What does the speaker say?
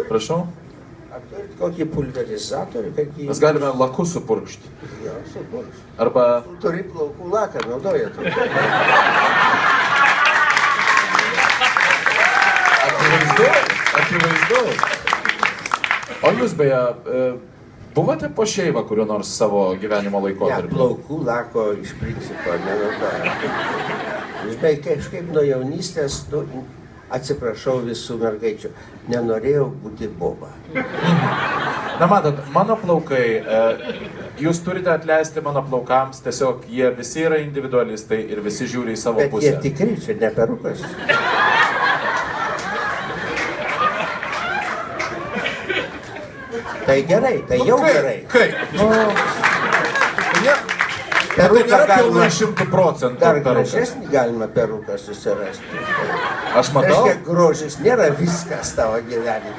Prašau? Ar turit kokį pulverizatorių, kad jį... Mes galime laku supurkšti. Jo, supurkšti. Arba... Turi plaukų laką, naudojat. Akivaizdu. O jūs beje, buvote po šeivą kuriuo nors savo gyvenimo Ne, laikotarpiu? plaukų lako iš principo nenaudoju. Jūs beveik kažkaip nuo jaunystės, atsiprašau visų mergaičių, nenorėjau būti boba. Na matot, mano plaukai, jūs turite atleisti mano plaukams, tiesiog jie visi yra individualistai ir visi žiūri į savo Bet pusę. jie tikri, čia ne perukas. Tai gerai, tai jau gerai. Kaip? Peruką Tai nėra galima, pilnai 100% dar perukas. gražesnį galima peruką susirasti. Aš matau. Reiškia, grožis nėra viskas tavo gyvenime.